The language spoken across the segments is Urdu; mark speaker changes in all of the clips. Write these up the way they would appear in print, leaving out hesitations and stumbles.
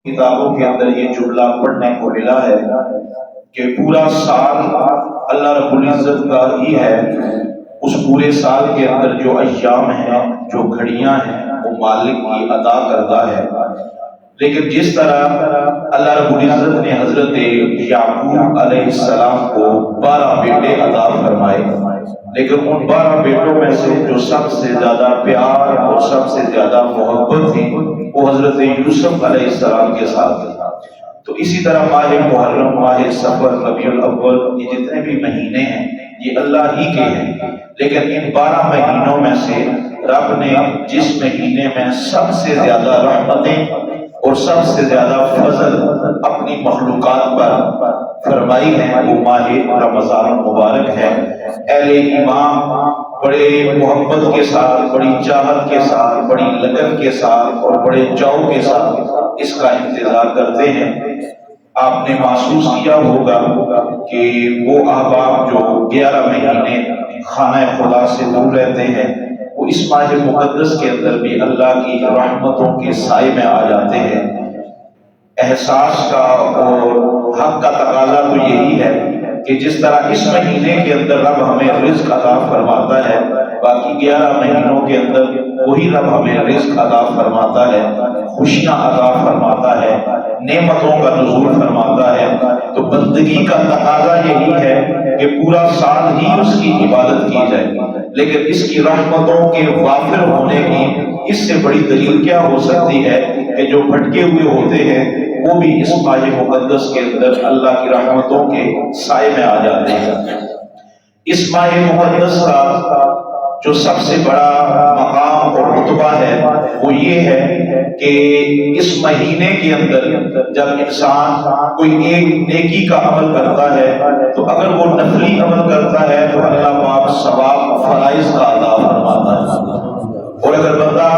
Speaker 1: کتابوں کے اندر یہ جملہ پڑھنے کو ملا ہے کہ پورا سال اللہ رب العزت کا ہی ہے. اس پورے سال کے اندر جو ایام ہیں، جو گھڑیاں ہیں، وہ مالک کی عطا کردہ ہے. لیکن جس طرح اللہ رب العزت نے حضرت یعقوب علیہ السلام کو 12 بیٹے عطا فرمائے، لیکن ان 12 بیٹوں میں سے جو سب سے زیادہ پیار اور سب سے زیادہ محبت تھی وہ حضرت یوسف علیہ السلام کے ساتھ تھی. تو اسی طرح ماہ محرم، ماہ صفر، ربیع الاول، یہ جتنے بھی مہینے ہیں یہ اللہ ہی کے ہیں. لیکن ان 12 مہینوں میں سے رب نے جس مہینے میں سب سے زیادہ رحمتیں اور سب سے زیادہ فضل اپنی مخلوقات پر فرمائی ہیں وہ ماہ رمضان المبارک ہے. اہل ایمان بڑے محبت کے ساتھ، بڑی چاہت کے ساتھ، بڑی لگن کے ساتھ اور بڑے چاؤ کے ساتھ اس کا انتظار کرتے ہیں. آپ نے محسوس کیا ہوگا کہ وہ احباب جو 11 مہینے خانہ خدا سے دور رہتے ہیں وہ اس ماہ مقدس کے اندر بھی اللہ کی رحمتوں کے سائے میں آ جاتے ہیں. احساس کا اور حق کا تقاضا تو یہی ہے کہ جس طرح اس مہینے کے اندر رب ہمیں رزق عطا فرماتا ہے، باقی 11 مہینوں کے اندر وہی رب ہمیں رزق عطا فرماتا ہے، خوشیاں عطا فرماتا ہے، نعمتوں کا نزول فرماتا ہے. تو بندگی کا تقاضا یہی ہے کہ پورا سال ہی اس کی عبادت کی جائے. لیکن اس کی رحمتوں کے وافر ہونے کی اس سے بڑی دلیل کیا ہو سکتی ہے کہ جو بھٹکے ہوئے ہوتے ہیں وہ بھی اس ماہ مقدس کے اندر اللہ کی رحمتوں کے سائے میں آ جاتے ہیں. اس ماہ مقدس کا جو سب سے بڑا مقام اور رتبہ ہے وہ یہ ہے کہ اس مہینے کے اندر جب انسان کوئی ایک نیکی کا عمل کرتا ہے تو اگر وہ نفلی عمل کرتا ہے تو اللہ پاک ثواب فرائض کا عطا فرماتا ہے، اور اگر بندہ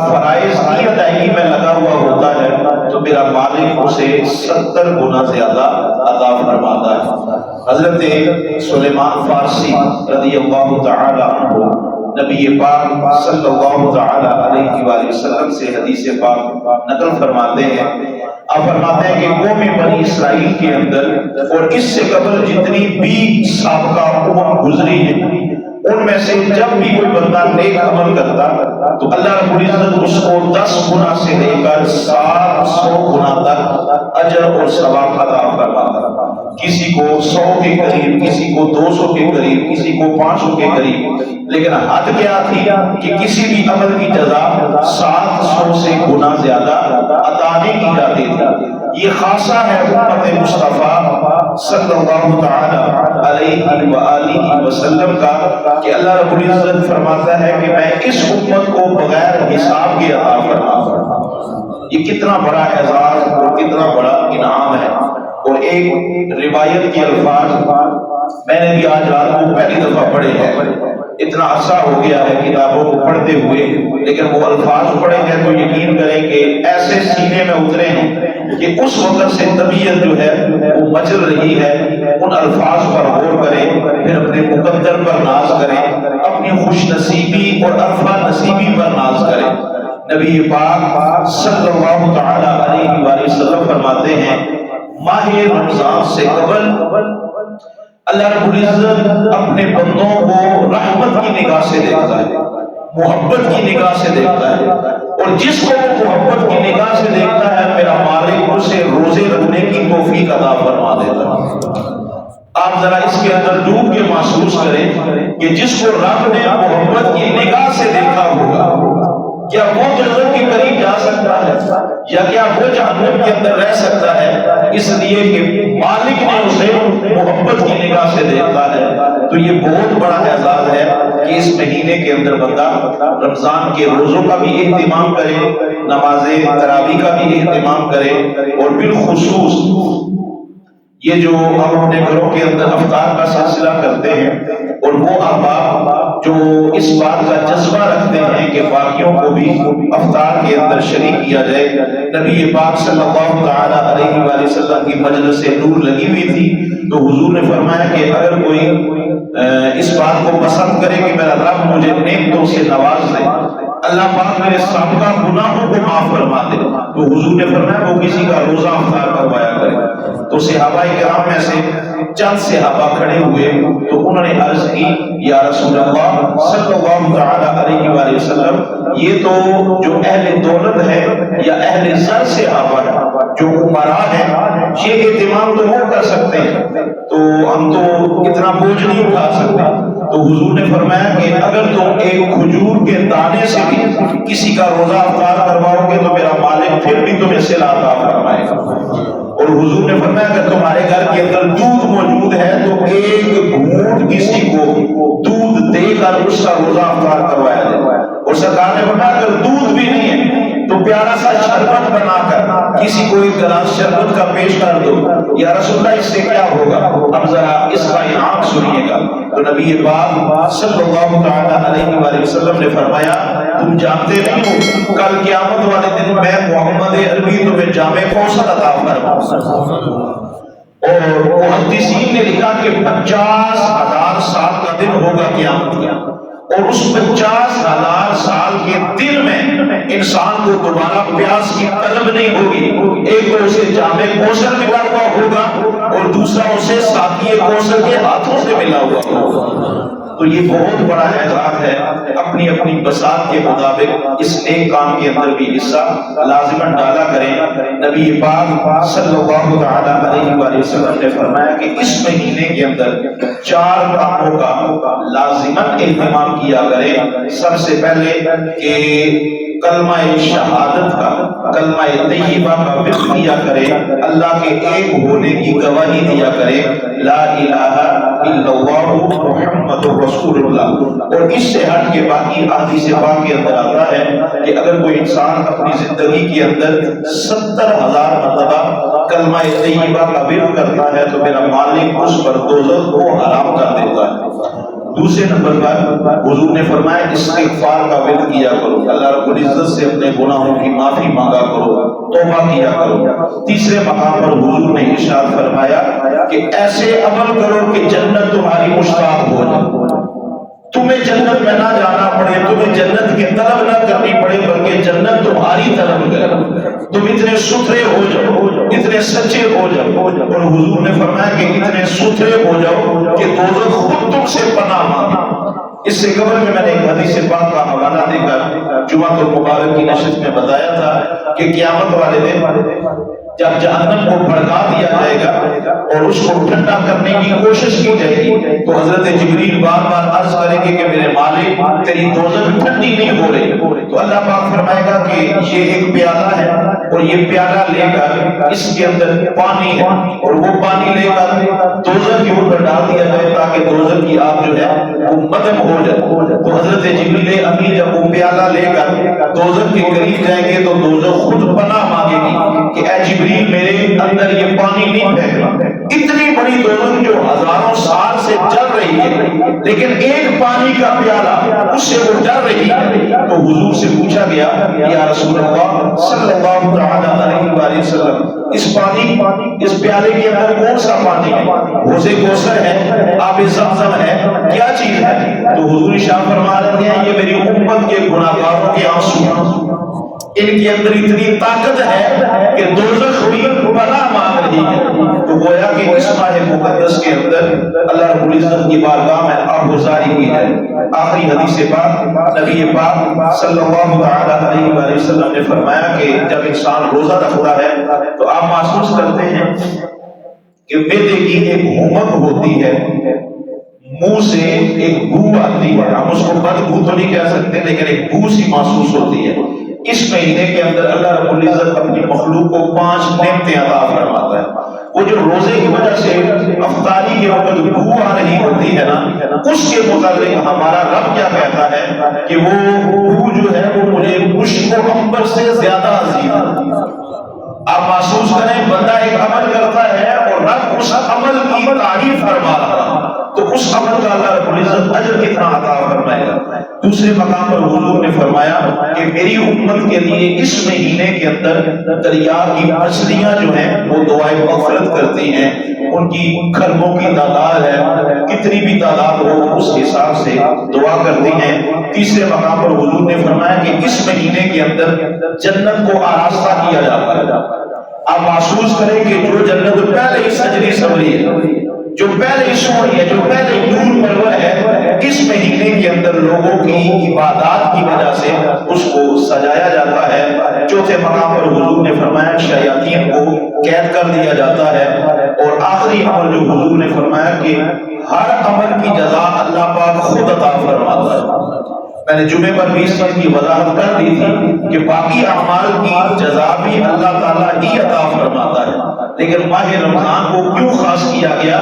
Speaker 1: فرائض کی ادائیگی میں لگا ہوا ہوتا ہے تو میرا مالک اسے 70 گنا زیادہ عطا فرماتا ہے. حضرت سلیمان فارسی رضی اللہ تعالی عنہ نبی پاک صلی اللہ تعالی علیہ وآلہ وسلم سے حدیث پاک نقل فرماتے ہیں. آپ فرماتے ہیں کہ قوم بنی اسرائیل کے اندر اور اس سے قبل جتنی بھی سابقہ امم گزری ہیں ان میں سے جب بھی کوئی بندہ نیک عمل کرتا تو اللہ رب العزت اس کو 10 گنا سے لے کر 700 گنا تک اجر اور ثواب عطا فرماتا. کسی کو 100 کے قریب، کسی کو 200 کے قریب، کسی کو 500 کے قریب. لیکن حد کیا تھی کہ کسی بھی عمل کی جزا 700 سے گنا زیادہ عطا نہیں کی جاتی تھی. یہ خاصہ ہے امت مصطفیٰ صلی اللہ تعالی علیہ وآلہ وسلم کا کہ اللہ رب العزت فرماتا ہے کہ میں اس امت کو بغیر حساب کے عطا فرماتا ہوں. یہ کتنا بڑا اعزاز اور کتنا بڑا انعام ہے. اور ایک روایت کے الفاظ میں نے بھی آج رات کو پہلی دفعہ پڑھے ہیں. اتنا عرصہ ہو گیا ہے کتابوں کو پڑھتے ہوئے، لیکن وہ الفاظ پڑھے ہیں تو یقین کریں کہ ایسے سینے میں اترے ہیں کہ اس وقت سے طبیعت جو ہے وہ مچل رہی ہے. ان الفاظ پر غور کریں، پھر اپنے مقدر پر ناز کریں، اپنی خوش نصیبی اور عرفہ نصیبی پر ناز کریں. نبی پاک صلی اللہ تعالی علیہ وآلہ وسلم فرماتے ہیں ماہ رمضان سے قبل اللہ رب العزت اپنے بندوں کو رحمت کی نگاہ سے دیکھتا ہے، محبت کی نگاہ سے دیکھتا ہے، اور جس کو وہ محبت کی نگاہ سے دیکھتا ہے میرا مالک اسے روزے رکھنے کی توفیق عطا فرما دیتا ہے. آپ ذرا اس کے اندر ڈوب کے محسوس کریں کہ جس کو رب نے محبت کی نگاہ سے دیکھا ہوگا کیا وہ جنت کے قریب جا سکتا ہے یا کیا وہ جہنم کے اندر رہ سکتا ہے؟ اس لیے کہ مالک نے اسے محبت کی نگاہ سے دیکھا ہے. تو یہ بہت بڑا اعزاز ہے کہ اس مہینے کے اندر بندہ رمضان کے روزوں کا بھی اہتمام کرے، نماز تراویح کا بھی اہتمام کرے، اور بالخصوص یہ جو ہم اپنے گھروں کے اندر افطار کا سلسلہ کرتے ہیں اور وہ احباب جو اس بات کا جذبہ رکھتے ہیں کہ باقیوں کو بھی افطار کے اندر شریک کیا جائے. نبی پاک صلی اللہ تعالی علیہ وآلہ وسلم کی مجلس نور لگی ہوئی تھی تو حضور نے فرمایا کہ اگر کوئی اس بات کو پسند کرے کہ میرا رب مجھے نعمتوں سے نواز دے اللہ پاک میرے سابقہ گناہوں کو معاف فرما دے. تو حضور نے فرمایا وہ کسی کا روزہ افطار کروایا کرے. تو صحابہ کرام میں سے چند صحابہ کھڑے ہوئے تو انہوں نے عرض کی یا رسول اللہ صلی اللہ تعالی علیہ وآلہ وسلم یہ تو جو اہل دولت ہے یا اہل زر صحابہ ہے جو عمرا ہے یہ اہتمام تو وہ کر سکتے ہیں تو ہم تو اتنا بوجھ نہیں اٹھا سکتے. تو حضور نے فرمایا کہ اگر تم ایک کھجور کے دانے سے بھی کسی کا روزہ افطار کرواؤ گے تو میرا مالک پھر بھی تمہیں صلہ عطا فرمائے گا. اور حضور نے فرمایا اگر تمہارے گھر کے اندر دودھ موجود ہے تو ایک گھونٹ کسی کو دودھ دے کر اس کا روزہ افطار کروایا جائے. اور سرکار نے فرمایا اگر دودھ بھی نہیں ہے تو پیارا سا شربت بنا کر کسی کو ایک گلاس شربت کا پیش کر دو. یا رسول اللہ اس سے کیا ہوگا؟ اب ذرا اس کا انعام سنیے گا. تو نبی پاک صلی اللہ تعالی علیہ وآلہ وسلم نے فرمایا تم جانتے نہیں ہو کل قیامت والے دن میں محمد عربی تمہیں جامع کوثر عطا فرماؤں. اور محدثین نے لکھا کہ 50,000 سال کا دن ہوگا قیامت کا. اور اس 50,000 سال کے دن میں انسان کو دوبارہ پیاس کی طلب نہیں ہوگی. ایک تو اسے جامع کوثر ملا ہوا ہوگا اور دوسرا اسے ساقی کوثر کے ہاتھوں سے ملا ہوا ہوگا. تو یہ بہت بڑا اعزاز ہے. اپنی اپنی بساط کے مطابق اس نیک کام کے اندر بھی حصہ لازماً ڈالا کریں. نبی پاک صلی اللہ تعالی علیہ وآلہ وسلم نے فرمایا کہ اس مہینے کے اندر 4 کاموں کا لازماً اہتمام کیا کریں. سب سے پہلے کہ کلمہ شہادت کا کلمہ طیبہ کا ذکر کیا کرے. اللہ کے ایک ہونے کی گواہی دیا کرے لا الہ الا اللہ محمد رسول اللہ. اور اس سے ہٹ کے باقی احادیث پاک کے اندر آتا ہے کہ اگر کوئی انسان اپنی زندگی کے اندر 70,000 مرتبہ کلمہ طیبہ کا ذکر کرتا ہے تو میرا مالک اس پر دوزخ کو حرام کر دیتا ہے. دوسرے نمبر پر حضور نے فرمایا استغفار کا ورد کیا کرو. اللہ رب العزت سے اپنے گناہوں کی معافی مانگا کرو, توبہ کیا کرو. تیسرے مقام پر حضور نے ارشاد فرمایا کہ ایسے عمل کرو کہ جنت تمہاری مشتاق ہو جائے. تمہیں جنت میں نہ جانا پڑے, تمہیں جنت کی طلب نہ کرنی پڑے, بلکہ جنت تمہاری طلب کرے. تم اتنے ستھرے ہو جاؤ, اتنے سچے ہو جاؤ. اور حضور نے فرمایا کہ اتنے ستھرے ہو جاؤ کہ دوزخ خود تم سے پناہ مانگے. اس سے قبل میں نے ایک حدیث پاک کا حوالہ دے کر جمعہ المبارک کی نشست میں بتایا تھا کہ قیامت والے دن جب جہنم کو بھڑکا دیا جائے گا اور اس کو ٹھنڈا کرنے کی کوشش کی جائے گی تو حضرت جبریل بار بار عرض کریں گے کہ میرے مالک تیری دوزخ ٹھنڈی نہیں ہو رہی. تو اللہ پاک فرمائے گا کہ یہ ایک پیالہ ہے اور یہ پیالہ لے کر اس کے اندر پانی ہے اور وہ پانی لے کر دوزخ کے اوپر ڈال دیا جائے تاکہ دوزخ کی آگ جو ہے وہ مدم ہو جائے. تو حضرت جبریل امین جب وہ پیالہ لے کر دوزخ کے قریب جائیں گے تو دوزخ خود پناہ مانگے گی کہ اے جبریل میرے اندر یہ پانی نہیں پھینکنا. اتنی بڑی دوزخ جو ہزاروں سال سے جل رہی ہے لیکن ایک پانی کا پیالہ اس سے وہ ڈر رہی ہے. تو حضور سے پوچھا گیا یا رسول اللہ صلی اللہ تعالی علیہ وآلہ وسلم اس پانی اس پیالے کے اندر کون سا پانی ہے؟ حوض کوثر ہے, آب زمزم ہے, کیا چیز ہے؟ تو حضور ارشاد فرما رہے ہیں یہ میری امت کے گناہگاروں کے آنسو ہیں. ان کے اندر اتنی طاقت ہے کہ دوزخ بھی پناہ مانگ رہی ہے. تو گویا کہ اس ماہ مقدس کے اندر اللہ رب العزت کی بارگاہ میں آہوزاری کی جائے. آخری حدیث پاک نبی پاک صلی اللہ علیہ وآلہ وسلم نے فرمایا کہ جب انسان روزہ رکھتا ہے تو آپ محسوس کرتے ہیں کہ معدے کی ایک ہومک ہوتی ہے, منہ سے ایک بو آتی ہے. ہم اس کو بد بو تو نہیں کہہ سکتے لیکن ایک بو سی محسوس ہوتی ہے. اس مہینے کے اندر اللہ رب العزت اپنی مخلوق کو 5 نعمتیں عطا فرماتا ہے. وہ جو روزے کی وجہ سے افطاری کے وقت بو آ رہی ہوتی ہے نا, اس کے متعلق ہمارا رب کیا کہتا ہے کہ وہ بو جو ہے وہ مجھے مشک و عنبر سے زیادہ عزیز ہے. آپ محسوس کریں بندہ ایک عمل کرتا ہے اور رب اس عمل کی تعریف فرما رہا ہے تو اس عمل کا اللہ رب العزت اجر کتنا عطا فرمائے گا. دوسرے مقام پر حضور نے فرمایا کہ میری امت کے لیے اس مہینے کے اندر دریا کی مچھلیاں جو ہیں وہ دعائیں مغفرت کرتی ہیں, ان کی خلقوں کی تعداد ہے، کتنی بھی تعداد ہو اس حساب سے دعا کرتے ہیں۔ تیسرے مقام پر حضور نے فرمایا کہ اس مہینے کے اندر جنت کو آراستہ کیا جاتا ہے۔ آپ محسوس کریں کہ جو جنت پہلے ہی سجری سوری ہے، جو پہلے ہی سونی ہے، جو پہلے ہی نور پرور ہے، اس مہینے کے اندر لوگوں کی عبادات کی وجہ سے اس کو سجایا جاتا ہے۔ چوتھے مقام پر حضور نے فرمایا شیاطین کو قید کر دیا جاتا ہے۔ اور آخری عمل جو حضور نے فرمایا کہ ہر عمل کی جزا اللہ پاک خود عطا فرماتا ہے۔ میں نے جمعے پر بھی اس چیز کی وضاحت کر دی تھی کہ باقی اعمال کی جزا بھی اللہ تعالیٰ ہی عطا فرماتا ہے، لیکن ماہ رمضان کو کیوں خاص کیا گیا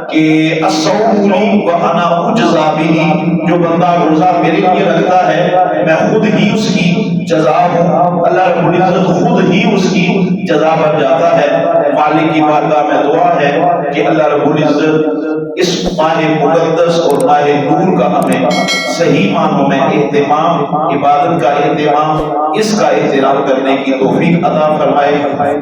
Speaker 1: کہ الصوم لی وانا اجزی بہ، جو بندہ روزہ میرے لیے رکھتا ہے میں خود ہی اس کی جزا ہوں، اللہ رب العزت خود ہی اس کی جزا بن جاتا ہے۔ مالک کی بارگاہ میں دعا ہے کہ اللہ رب العزت اس ماہ مقدس اور ماہ نور کا ہمیں صحیح معنوں میں اہتمام، عبادت کا اہتمام، اس کا احترام کرنے کی توفیق عطا فرمائے۔